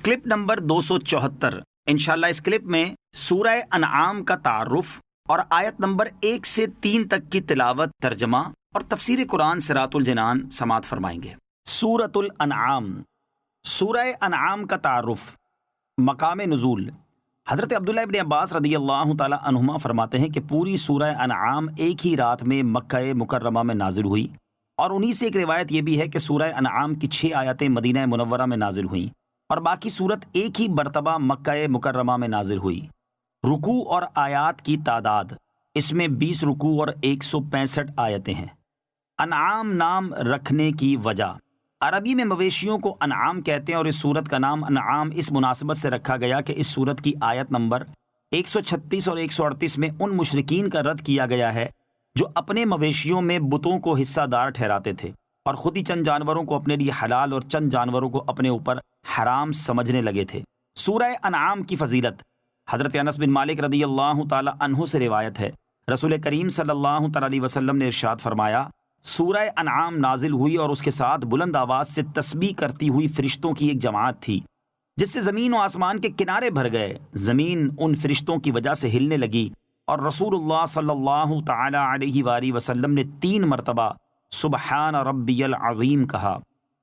Clip number 274۔ انشاءاللہ اس clip میں سورہ انعام کا تعارف اور آیت نمبر 1 سے 3 تک کی تلاوت، ترجمہ اور تفسیر قرآن صراط الجنان سماعت فرمائیں گے۔ سورۃ الانعام۔ سورہ انعام کا تعارف۔ مقام نزول۔ حضرت عبداللہ ابن عباس رضی اللہ تعالی عنہما فرماتے ہیں کہ پوری سورہ انعام ایک ہی رات میں مکہ مکرمہ میں نازل ہوئی، اور انہی سے ایک روایت یہ بھی ہے کہ سورہ انعام کی 6 آیتیں مدینہ منورہ میں نازل ہوئیں اور باقی سورت ایک ہی مرتبہ مکہ مکرمہ میں نازل ہوئی۔ رکوع اور آیات کی تعداد، اس میں 20 رکوع اور 165 آیتیں ہیں۔ انعام نام رکھنے کی وجہ، عربی میں مویشیوں کو انعام کہتے ہیں، اور اس سورت کا نام انعام اس مناسبت سے رکھا گیا کہ اس سورت کی آیت نمبر 136 اور 138 میں ان مشرکین کا رد کیا گیا ہے جو اپنے مویشیوں میں بتوں کو حصہ دار ٹھہراتے تھے اور خود ہی چند جانوروں کو اپنے لیے حلال اور چند جانوروں کو اپنے اوپر حرام سمجھنے لگے تھے۔ سورہ انعام کی فضیلت، حضرت انس بن مالک رضی اللہ تعالی عنہ سے روایت ہے، رسول کریم صلی اللہ تعالی علیہ وسلم نے ارشاد فرمایا، سورہ انعام نازل ہوئی اور اس کے ساتھ بلند آواز سے تسبیح کرتی ہوئی فرشتوں کی ایک جماعت تھی، جس سے زمین و آسمان کے کنارے بھر گئے۔ زمین ان فرشتوں کی وجہ سے ہلنے لگی، اور رسول اللہ صلی اللہ تعالی علیہ وآلہ وسلم نے 3 مرتبہ سبحان ربی العظیم کہا۔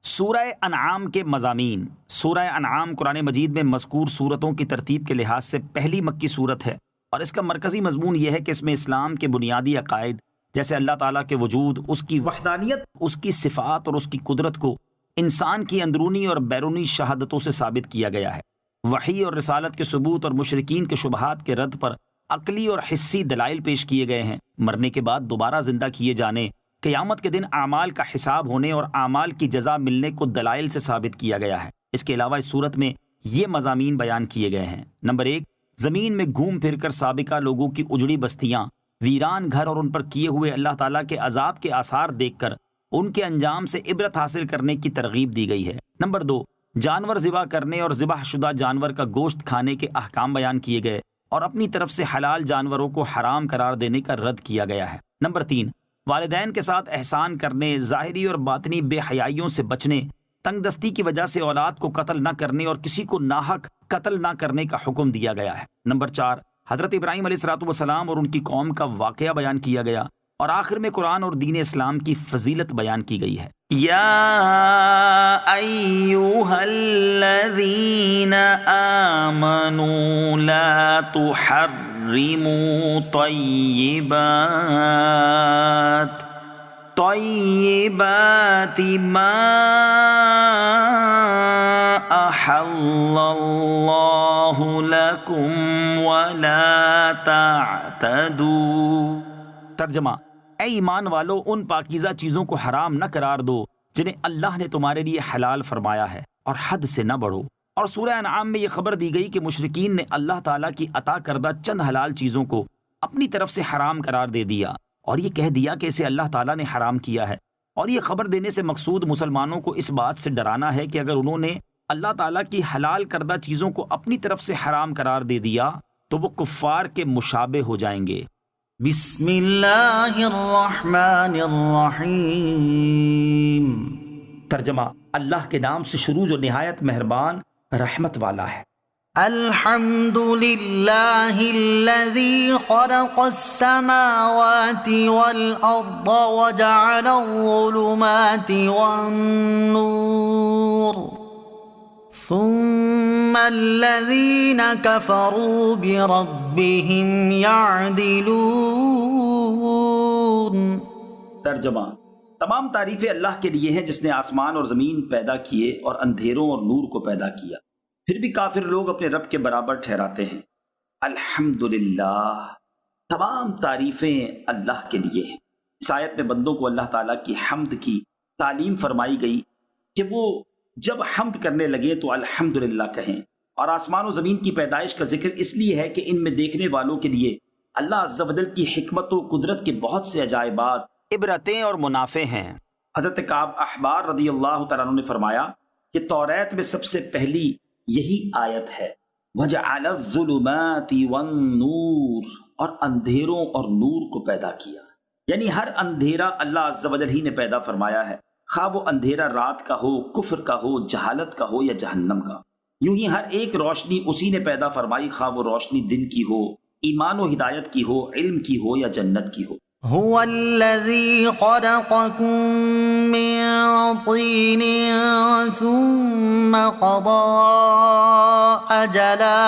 سورہ انعام کے مضامین۔ سورہ انعام قرآن مجید میں مذکور سورتوں کی ترتیب کے لحاظ سے پہلی مکی سورت ہے، اور اس کا مرکزی مضمون یہ ہے کہ اس میں اسلام کے بنیادی عقائد جیسے اللہ تعالیٰ کے وجود، اس کی وحدانیت، اس کی صفات اور اس کی قدرت کو انسان کی اندرونی اور بیرونی شہادتوں سے ثابت کیا گیا ہے۔ وحی اور رسالت کے ثبوت اور مشرکین کے شبہات کے رد پر عقلی اور حسی دلائل پیش کیے گئے ہیں۔ مرنے کے بعد دوبارہ زندہ کیے جانے، قیامت کے دن اعمال کا حساب ہونے اور اعمال کی جزا ملنے کو دلائل سے ثابت کیا گیا ہے۔ اس کے علاوہ اس صورت میں یہ مضامین بیان کیے گئے ہیں۔ نمبر 1، زمین میں گھوم پھر کر سابقہ لوگوں کی اجڑی بستیاں، ویران گھر اور ان پر کیے ہوئے اللہ تعالیٰ کے عذاب کے آثار دیکھ کر ان کے انجام سے عبرت حاصل کرنے کی ترغیب دی گئی ہے۔ نمبر 2، جانور ذبح کرنے اور ذبح شدہ جانور کا گوشت کھانے کے احکام بیان کیے گئے اور اپنی طرف سے حلال جانوروں کو حرام قرار دینے کا رد کیا گیا ہے۔ نمبر 3، والدین کے ساتھ احسان کرنے، ظاہری اور باطنی بے حیائیوں سے بچنے، تنگ دستی کی وجہ سے اولاد کو قتل نہ کرنے اور کسی کو ناحق قتل نہ کرنے کا حکم دیا گیا ہے۔ نمبر 4، حضرت ابراہیم علیہ الصلوۃ والسلام اور ان کی قوم کا واقعہ بیان کیا گیا، اور آخر میں قرآن اور دین اسلام کی فضیلت بیان کی گئی ہے۔ یا ایھا الذین آمنوا لا تحرموا طیبات ما احل اللہ لکم ولا تعتدوا۔ ترجمہ، اے ایمان والو، ان پاکیزہ چیزوں کو حرام نہ قرار دو جنہیں اللہ نے تمہارے لیے حلال فرمایا ہے، اور حد سے نہ بڑھو۔ اور سورہ انعام میں یہ خبر دی گئی کہ مشرکین نے اللہ تعالیٰ کی عطا کردہ چند حلال چیزوں کو اپنی طرف سے حرام قرار دے دیا، اور یہ کہہ دیا کہ اسے اللہ تعالیٰ نے حرام کیا ہے۔ اور یہ خبر دینے سے مقصود مسلمانوں کو اس بات سے ڈرانا ہے کہ اگر انہوں نے اللہ تعالیٰ کی حلال کردہ چیزوں کو اپنی طرف سے حرام قرار دے دیا تو وہ کفار کے مشابہ ہو جائیں گے۔ بسم اللہ الرحمن الرحیم۔ ترجمہ، اللہ کے نام سے شروع جو نہایت مہربان رحمت والا ہے۔ الحمد للہ الذی خلق السماوات والارض وجعل الظلمات والنور ثم الذین کفروا بربهم یعدلون۔ ترجمہ، تمام تعریفیں اللہ کے لیے ہیں جس نے آسمان اور زمین پیدا کیے اور اندھیروں اور نور کو پیدا کیا، پھر بھی کافر لوگ اپنے رب کے برابر ٹھہراتے ہیں۔ الحمدللہ، تمام تعریفیں اللہ کے لیے ہیں۔ اس آیت میں بندوں کو اللہ تعالیٰ کی حمد کی تعلیم فرمائی گئی کہ وہ جب حمد کرنے لگے تو الحمدللہ کہیں، اور آسمان و زمین کی پیدائش کا ذکر اس لیے ہے کہ ان میں دیکھنے والوں کے لیے اللہ عز و جل کی حکمت و قدرت کے بہت سے عجائبات، عبرتیں اور منافع ہیں۔ حضرت کعب احبار رضی اللہ تعالیٰ عنہ نے فرمایا کہ توریت میں سب سے پہلی یہی آیت ہے، وَجَعَلَ الظُّلُمَاتِ وَالنُّورِ، اور اندھیروں اور نور کو پیدا کیا، یعنی ہر اندھیرا اللہ عز و جل ہی نے پیدا فرمایا ہے، خواہ وہ اندھیرا رات کا ہو، کفر کا ہو، جہالت کا ہو یا جہنم کا۔ یوں ہی ہر ایک روشنی اسی نے پیدا فرمائی، خواہ وہ روشنی دن کی ہو، ایمان و ہدایت کی ہو، علم کی ہو یا جنت کی ہو۔ هو الذي خلقكم من طين ثم قضى أجلا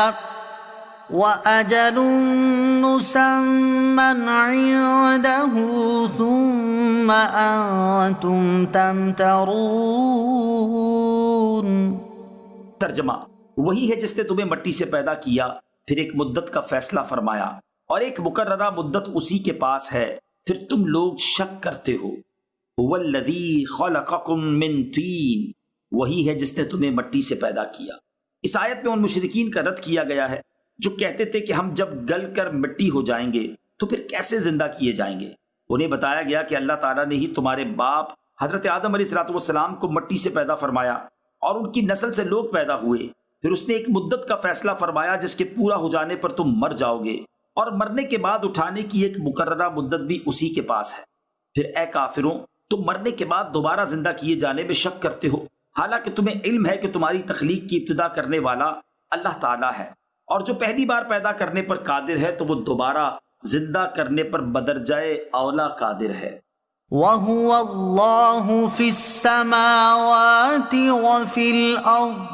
وأجل مسمى عنده ثم أنتم تمترون۔ ترجمہ، وہی ہے جس نے تمہیں مٹی سے پیدا کیا، پھر ایک مدت کا فیصلہ فرمایا اور ایک مقررہ مدت اسی کے پاس ہے، پھر تم لوگ شک کرتے ہو۔ هو الذی خلقکم من طین، وہی ہے جس نے تمہیں مٹی سے پیدا کیا۔ اس آیت میں ان مشرکین کا رد کیا گیا ہے جو کہتے تھے کہ ہم جب گل کر مٹی ہو جائیں گے تو پھر کیسے زندہ کیے جائیں گے۔ انہیں بتایا گیا کہ اللہ تعالیٰ نے ہی تمہارے باپ حضرت آدم علیہ السلام کو مٹی سے پیدا فرمایا اور ان کی نسل سے لوگ پیدا ہوئے، پھر اس نے ایک مدت کا فیصلہ فرمایا جس کے پورا ہو جانے پر تم مر جاؤ گے، اور مرنے کے بعد اٹھانے کی ایک مقررہ مدت بھی اسی کے پاس ہے۔ پھر اے کافروں، تم مرنے کے بعد دوبارہ زندہ کیے جانے میں شک کرتے ہو، حالانکہ تمہیں علم ہے کہ تمہاری تخلیق کی ابتدا کرنے والا اللہ تعالیٰ ہے، اور جو پہلی بار پیدا کرنے پر قادر ہے تو وہ دوبارہ زندہ کرنے پر بدرجائے اولا قادر ہے۔ وَهُوَ اللَّهُ فِي السَّمَاوَاتِ وَفِي الْأَرْضِ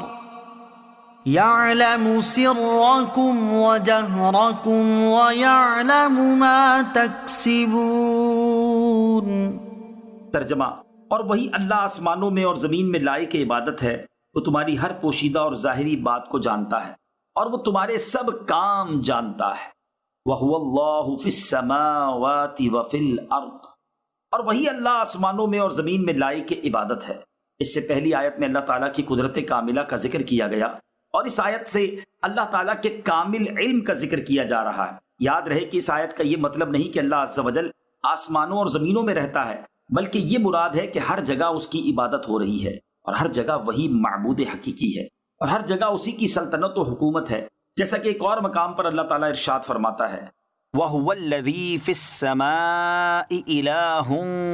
يَعْلَمُ سِرَّكُمْ وَجَهْرَكُمْ وَيَعْلَمُ مَا تَكْسِبُونَ۔ ترجمہ، اور وہی اللہ آسمانوں میں اور زمین میں لائق عبادت ہے، وہ تمہاری ہر پوشیدہ اور ظاہری بات کو جانتا ہے اور وہ تمہارے سب کام جانتا ہے۔ وَهُوَ اللَّهُ فِي السَّمَاوَاتِ وَفِي الْأَرْضِ، اور وہی اللہ آسمانوں میں اور زمین میں لائق عبادت ہے۔ اس سے پہلی آیت میں اللہ تعالیٰ کی قدرت کاملہ کا ذکر کیا گیا، اور اس آیت سے اللہ تعالیٰ کے کامل علم کا ذکر کیا جا رہا ہے۔ یاد رہے کہ اس آیت کا یہ مطلب نہیں کہ اللہ عز و جل آسمانوں اور زمینوں میں رہتا ہے، بلکہ یہ مراد ہے کہ ہر جگہ اس کی عبادت ہو رہی ہے، اور ہر جگہ وہی معبود حقیقی ہے، اور ہر جگہ اسی کی سلطنت و حکومت ہے، جیسا کہ ایک اور مقام پر اللہ تعالیٰ ارشاد فرماتا ہے، وَهُوَ الَّذِي فِي السَّمَاءِ إِلَٰهٌ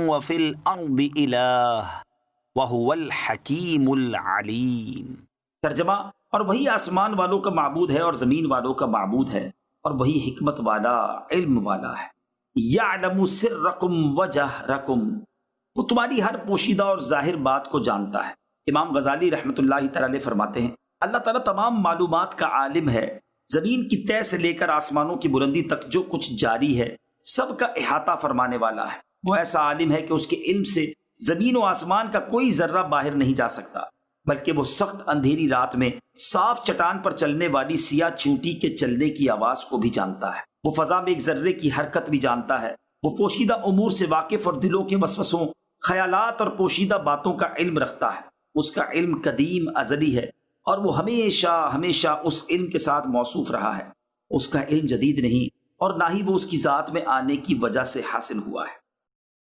وَفِي الْأَرْضِ إِلَٰهٌ وَهُوَ الْحَكِيمُ الْعَلِيمُ۔ ترجمہ، اور وہی آسمان والوں کا معبود ہے اور زمین والوں کا معبود ہے، اور وہی حکمت والا، علم والا ہے۔ یعلم سرکم وجہرکم، وہ تمہاری ہر پوشیدہ اور ظاہر بات کو جانتا ہے۔ امام غزالی رحمۃ اللہ تعالی علیہ فرماتے ہیں، اللہ تعالیٰ تمام معلومات کا عالم ہے، زمین کی تہ سے لے کر آسمانوں کی بلندی تک جو کچھ جاری ہے سب کا احاطہ فرمانے والا ہے۔ وہ ایسا عالم ہے کہ اس کے علم سے زمین و آسمان کا کوئی ذرہ باہر نہیں جا سکتا، بلکہ وہ سخت اندھیری رات میں صاف چٹان پر چلنے والی سیاہ چونٹی کے چلنے کی آواز کو بھی جانتا ہے، وہ فضا میں ایک ذرے کی حرکت بھی جانتا ہے، وہ پوشیدہ امور سے واقف اور دلوں کے وسوسوں، خیالات اور پوشیدہ باتوں کا علم رکھتا ہے۔ اس کا علم قدیم ازلی ہے اور وہ ہمیشہ ہمیشہ اس علم کے ساتھ موصوف رہا ہے۔ اس کا علم جدید نہیں اور نہ ہی وہ اس کی ذات میں آنے کی وجہ سے حاصل ہوا ہے۔